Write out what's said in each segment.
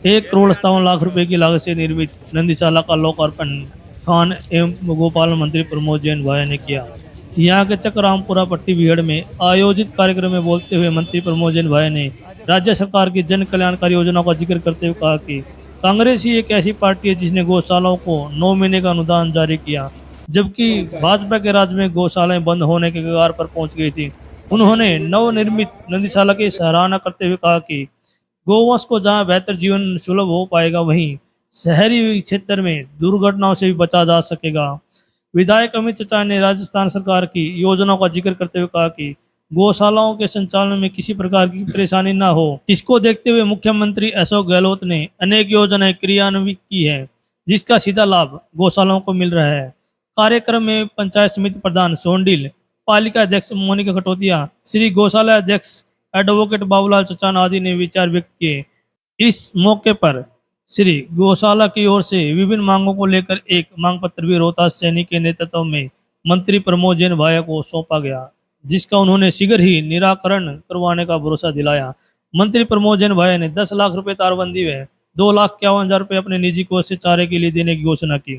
₹1,57,00,000 की लागत से निर्मित नंदीशाला का लोकार्पण खान एवं गोपालन मंत्री प्रमोद जैन भाया ने किया। यहाँ के चकरामपुरा पट्टी बिहड़ में आयोजित कार्यक्रम में बोलते हुए मंत्री प्रमोद जैन भाया ने राज्य सरकार की जन कल्याणकारी योजनाओं का जिक्र करते हुए कहा कि कांग्रेस ही एक ऐसी पार्टी है जिसने गौशालाओं को 9 महीने का अनुदान जारी किया, जबकि भाजपा के राज में गौशालाएं बंद होने के कगार पर पहुंच गई थी। उन्होंने नवनिर्मित नंदीशाला की सराहना करते हुए कहा कि गोवंश को जहां बेहतर जीवन सुलभ हो पाएगा, वहीं शहरी क्षेत्र में दुर्घटनाओं से भी बचा जा सकेगा। विधायक अमित चचा ने राजस्थान सरकार की योजनाओं का जिक्र करते हुए कहा कि गौशालाओं के संचालन में किसी प्रकार की परेशानी न हो, इसको देखते हुए मुख्यमंत्री अशोक गहलोत ने अनेक योजनाएं क्रियान्वित की है, जिसका सीधा लाभ गौशालाओं को मिल रहा है। कार्यक्रम में पंचायत समिति प्रधान सोंडिल, पालिका अध्यक्ष मोनिका कटोतिया, श्री गौशाला अध्यक्ष एडवोकेट बाबूलाल चचान आदि ने विचार व्यक्त किए। इस मौके पर श्री गौशाला की ओर से विभिन्न मांगों को लेकर एक मांग पत्र भी रोहतास सैनी के नेतृत्व में मंत्री प्रमोद जैन भाया को सौंपा गया, जिसका उन्होंने शीघ्र ही निराकरण करवाने का भरोसा दिलाया। मंत्री प्रमोद जैन भाया ने 10 लाख रुपए तारबंदी व 2,51,000 रुपए अपने निजी कोष से चारे के लिए देने की घोषणा की।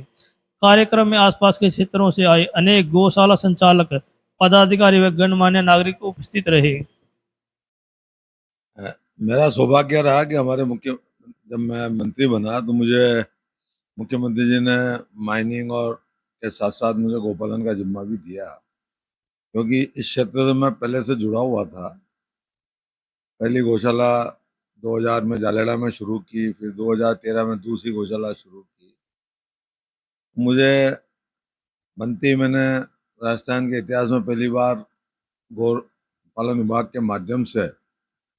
कार्यक्रम में आसपास के क्षेत्रों से आए अनेक गौशाला संचालक, पदाधिकारी व गणमान्य नागरिक उपस्थित रहे। मेरा सौभाग्य रहा कि जब मैं मंत्री बना तो मुझे मुख्यमंत्री जी ने माइनिंग और के साथ साथ मुझे गौपालन का जिम्मा भी दिया, क्योंकि इस क्षेत्र से मैं पहले से जुड़ा हुआ था। पहली गौशाला 2000 में जालेड़ा में शुरू की, फिर 2013 में दूसरी गौशाला शुरू की। मुझे बनती मैंने राजस्थान के इतिहास में पहली बार गौ पालन विभाग के माध्यम से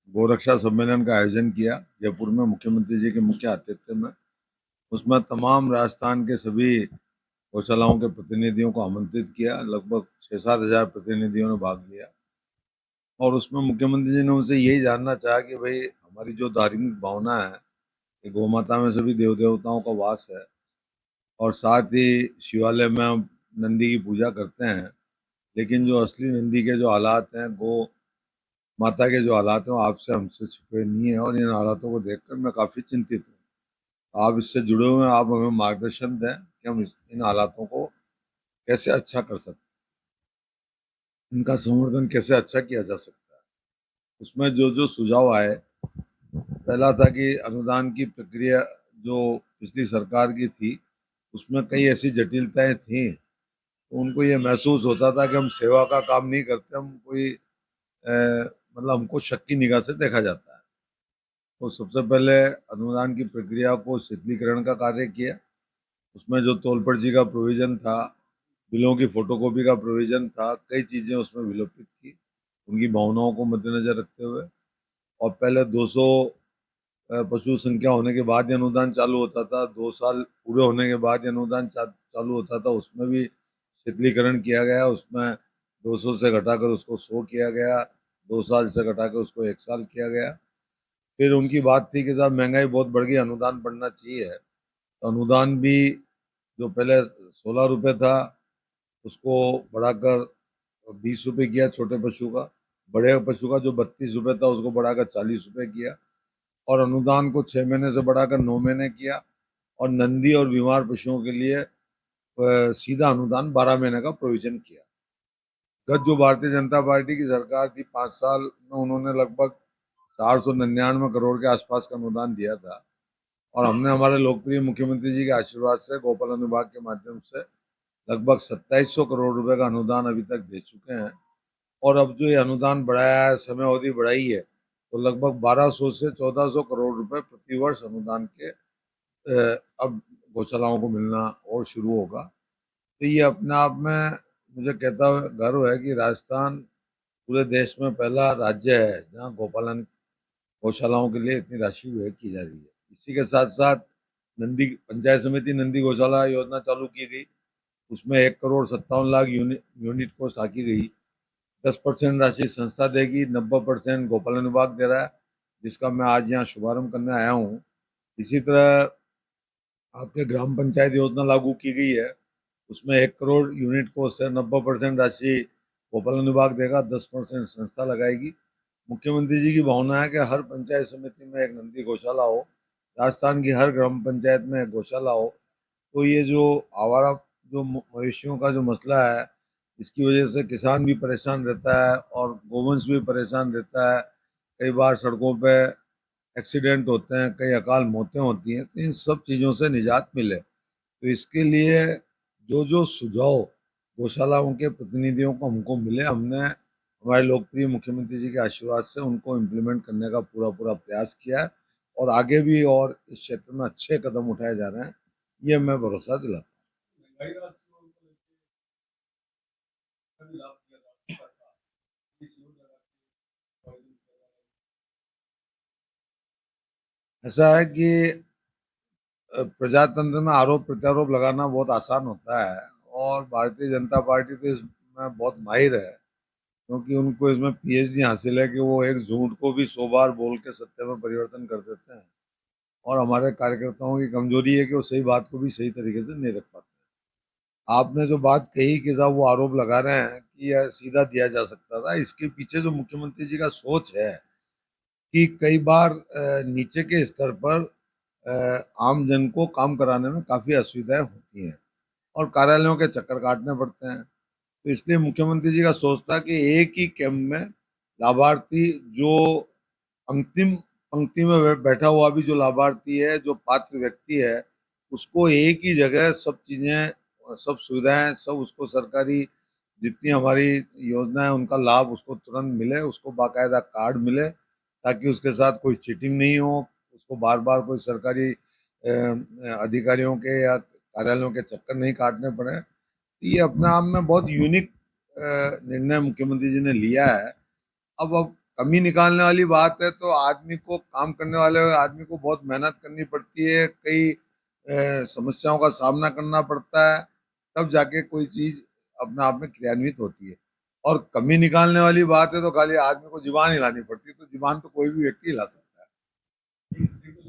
गौरक्षा सम्मेलन का आयोजन किया जयपुर में, मुख्यमंत्री जी के मुख्य आतिथ्य में। उसमें तमाम राजस्थान के सभी गौशालाओं के प्रतिनिधियों को आमंत्रित किया। लगभग 6-7 हज़ार प्रतिनिधियों ने भाग लिया और उसमें मुख्यमंत्री जी ने उनसे यही जानना चाहा कि भाई हमारी जो धार्मिक भावना है कि गौ माता में सभी देव देवताओं का वास है और साथ ही शिवालय में हम नंदी की पूजा करते हैं, लेकिन जो असली नंदी के जो हालात हैं, गौ माता के जो हालात हैं, वो आपसे हमसे छुपे नहीं है और इन हालातों को देखकर मैं काफ़ी चिंतित हूँ। आप इससे जुड़े हुए हैं, आप हमें मार्गदर्शन दें कि हम इन हालातों को कैसे अच्छा कर सकते हैं, इनका संवर्धन कैसे अच्छा किया जा सकता है। उसमें जो जो सुझाव आए, पहला था कि अनुदान की प्रक्रिया जो पिछली सरकार की थी उसमें कई ऐसी जटिलताएं थीं, तो उनको ये महसूस होता था कि हम सेवा का काम नहीं करते, हम कोई मतलब हमको शक की निगाह से देखा जाता है। तो सबसे पहले अनुदान की प्रक्रिया को शिथिलीकरण का कार्य किया। उसमें जो टोल पर्ची का प्रोविजन था, बिलों की फोटोकॉपी का प्रोविजन था, कई चीज़ें उसमें विलोपित की उनकी भावनाओं को मद्देनजर रखते हुए। और पहले 200 पशु संख्या होने के बाद ही अनुदान चालू होता था, 2 साल पूरे होने के बाद ही अनुदान चालू होता था। उसमें भी शिथिलीकरण किया गया, उसमें 200 से घटाकर उसको 100 किया गया, 2 साल से घटाकर उसको 1 साल किया गया। फिर उनकी बात थी कि साहब महंगाई बहुत बढ़ गई, अनुदान बढ़ना चाहिए, तो अनुदान भी जो पहले 16 रुपये था उसको बढ़ाकर 20 रुपये किया छोटे पशु का, बड़े पशु का जो 32 रुपये था उसको बढ़ाकर 40 रुपये किया और अनुदान को 6 महीने से बढ़ाकर 9 महीने किया और नंदी और बीमार पशुओं के लिए सीधा अनुदान 12 महीने का प्रोविजन किया। गत जो भारतीय जनता पार्टी की सरकार थी 5 साल में उन्होंने लगभग 499 करोड़ के आसपास का अनुदान दिया था और हमने हमारे लोकप्रिय मुख्यमंत्री जी के आशीर्वाद से गौपालन विभाग के माध्यम से लगभग 2700 करोड़ रुपए का अनुदान अभी तक दे चुके हैं। और अब जो ये अनुदान बढ़ाया है, समय अवधि बढ़ाई है, तो लगभग 1200 से 1400 करोड़ रुपए प्रति वर्ष अनुदान के अब गौशालाओं को मिलना और शुरू होगा। तो ये अपने आप में मुझे कहता हुआ गर्व है कि राजस्थान पूरे देश में पहला राज्य है जहाँ गौशालाओं के लिए इतनी राशि व्यय की जा रही है। इसी के साथ साथ नंदी पंचायत समिति नंदी गौशाला योजना चालू की गई, उसमें 1,57,00,000 यूनिट को साकी गई। 10% राशि संस्था देगी, 90% गौपालन विभाग दे रहा है, जिसका मैं आज यहाँ शुभारंभ करने आया हूँ। इसी तरह आपके ग्राम पंचायत योजना लागू की गई है, उसमें 1 करोड़ यूनिट को से 90% राशि गौपालन विभाग देगा, 10% संस्था लगाएगी। मुख्यमंत्री जी की भावना है कि हर पंचायत समिति में एक नंदी गौशाला हो, राजस्थान की हर ग्राम पंचायत में गौशाला हो, तो ये जो आवारा जो मवेशियों का जो मसला है, इसकी वजह से किसान भी परेशान रहता है और गोवंश भी परेशान रहता है। कई बार सड़कों पे एक्सीडेंट होते हैं, कई अकाल मौतें होती हैं, तो इन सब चीज़ों से निजात मिले, तो इसके लिए जो जो सुझाव गौशालाओं के प्रतिनिधियों को हमको मिले, हमने हमारे लोकप्रिय मुख्यमंत्री जी के आशीर्वाद से उनको इम्प्लीमेंट करने का पूरा पूरा प्रयास किया है और आगे भी और इस क्षेत्र में अच्छे कदम उठाए जा रहे हैं, ये मैं भरोसा दिलाता हूँ। ऐसा है कि प्रजातंत्र में आरोप प्रत्यारोप लगाना बहुत आसान होता है और भारतीय जनता पार्टी तो इसमें बहुत माहिर है, क्योंकि उनको इसमें पीएचडी हासिल है कि वो एक झूठ को भी 100 बार बोल के सत्य में परिवर्तन कर देते हैं। और हमारे कार्यकर्ताओं की कमजोरी है कि वो सही बात को भी सही तरीके से नहीं रख पाते। आपने जो बात कही कि साहब वो आरोप लगा रहे हैं कि यह सीधा दिया जा सकता था, इसके पीछे जो मुख्यमंत्री जी का सोच है कि कई बार नीचे के स्तर पर आम जन को काम कराने में काफी असुविधाएं होती हैं और कार्यालयों के चक्कर काटने पड़ते हैं। तो इसलिए मुख्यमंत्री जी का सोच था कि एक ही कैंप में लाभार्थी जो अंतिम पंक्ति में बैठा हुआ भी जो लाभार्थी है, जो पात्र व्यक्ति है, उसको एक ही जगह सब चीजें, सब सुविधाएं, सब उसको सरकारी जितनी हमारी योजना है उनका लाभ उसको तुरंत मिले, उसको बाकायदा कार्ड मिले, ताकि उसके साथ कोई चीटिंग नहीं हो, उसको बार बार कोई सरकारी अधिकारियों के या कार्यालयों के चक्कर नहीं काटने पड़े। ये अपने आप में बहुत यूनिक निर्णय मुख्यमंत्री जी ने लिया है। अब कमी निकालने वाली बात है तो आदमी को, काम करने वाले आदमी को बहुत मेहनत करनी पड़ती है, कई समस्याओं का सामना करना पड़ता है, तब जाके कोई चीज अपने आप में क्रियान्वित होती है। और कमी निकालने वाली बात है तो खाली आदमी को जुबान हिलानी पड़ती है, तो जुबान तो कोई भी व्यक्ति हिला सकता है।